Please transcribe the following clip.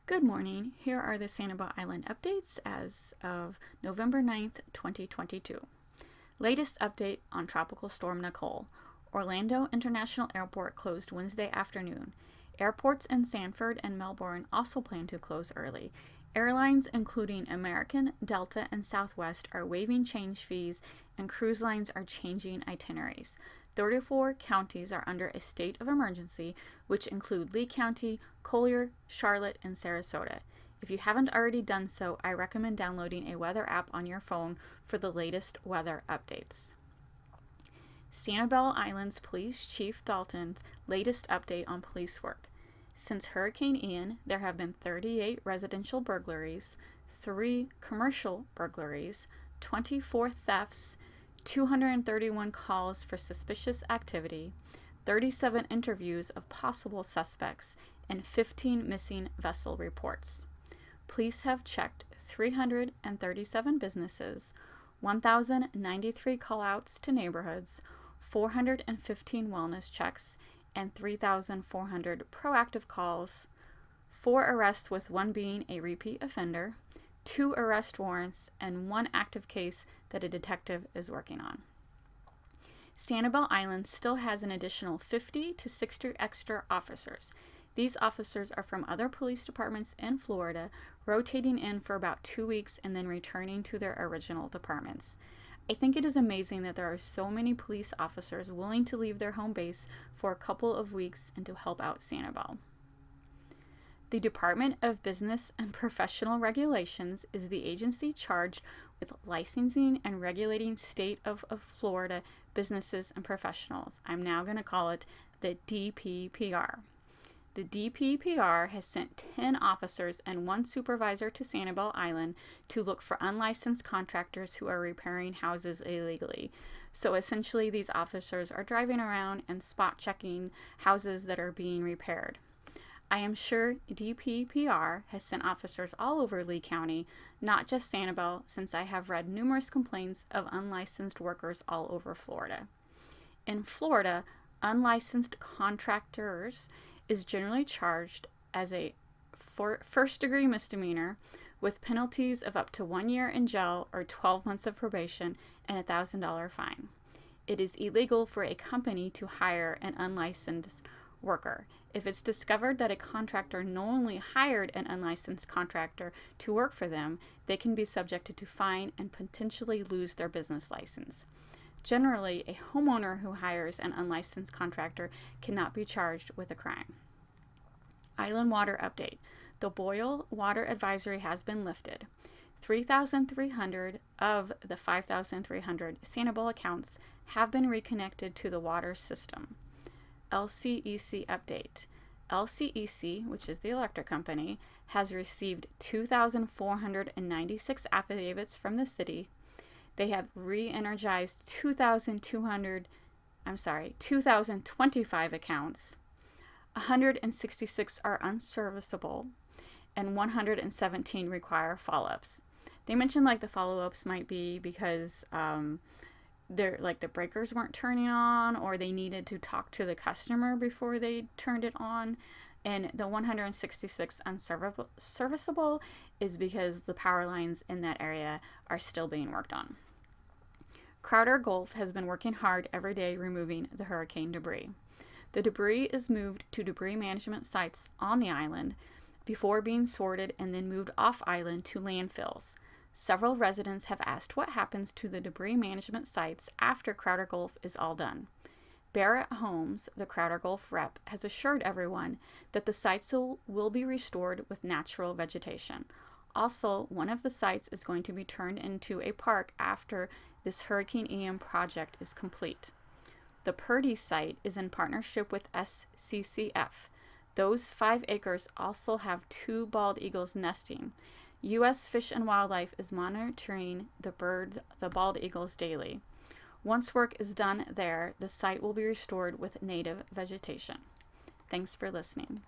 Good morning. Here are the Sanibel Island updates as of November 9th, 2022. Latest update on Tropical Storm Nicole. Orlando International Airport closed Wednesday afternoon. Airports in Sanford and Melbourne also plan to close early. Airlines including American, Delta, and Southwest are waiving change fees, and cruise lines are changing itineraries. 34 counties are under a state of emergency, which include Lee County, Collier, Charlotte, and Sarasota. If you haven't already done so, I recommend downloading a weather app on your phone for the latest weather updates. Sanibel Islands Police Chief Dalton's latest update on police work. Since Hurricane Ian, there have been 38 residential burglaries, 3 commercial burglaries, 24 thefts, 231 calls for suspicious activity, 37 interviews of possible suspects, and 15 missing vessel reports. Police have checked 337 businesses, 1,093 callouts to neighborhoods, 415 wellness checks, and 3,400 proactive calls, 4 arrests with 1 being a repeat offender, 2 arrest warrants, and 1 active case that a detective is working on. Sanibel Islands still has an additional 50 to 60 extra officers. These officers are from other police departments in Florida, rotating in for about 2 weeks and then returning to their original departments. I think it is amazing that there are so many police officers willing to leave their home base for a couple of weeks and to help out Sanibel. The Department of Business and Professional Regulations is the agency charged with licensing and regulating state of Florida businesses and professionals. I'm now going to call it the DPPR. The DPPR has sent 10 officers and 1 supervisor to Sanibel Island to look for unlicensed contractors who are repairing houses illegally. So essentially, these officers are driving around and spot checking houses that are being repaired. I am sure DPPR has sent officers all over Lee County, not just Sanibel, since I have read numerous complaints of unlicensed workers all over Florida. In Florida, unlicensed contractors is generally charged as a first-degree misdemeanor with penalties of up to 1 year in jail or 12 months of probation and a $1,000 fine. It is illegal for a company to hire an unlicensed worker. If it's discovered that a contractor knowingly hired an unlicensed contractor to work for them, they can be subjected to fine and potentially lose their business license. Generally, a homeowner who hires an unlicensed contractor cannot be charged with a crime. Island water update. The boil water advisory has been lifted. 3,300 of the 5,300 Sanibel accounts have been reconnected to the water system. LCEC update. LCEC, which is the electric company, has received 2,496 affidavits from the city. They have re-energized 2,025 accounts. 166 are unserviceable, and 117 require follow-ups. They mentioned the follow-ups might be because the breakers weren't turning on, or they needed to talk to the customer before they turned it on. And the 166 unserviceable is because the power lines in that area are still being worked on. Crowder Gulf has been working hard every day removing the hurricane debris. The debris is moved to debris management sites on the island before being sorted and then moved off island to landfills. Several residents have asked what happens to the debris management sites after Crowder Gulf is all done. Barrett Holmes, the Crowder Gulf rep, has assured everyone that the sites will be restored with natural vegetation. Also, one of the sites is going to be turned into a park after this Hurricane Ian project is complete. The Purdy site is in partnership with SCCF. Those 5 acres also have 2 bald eagles nesting. U.S. Fish and Wildlife is monitoring the bald eagles daily. Once work is done there, the site will be restored with native vegetation. Thanks for listening.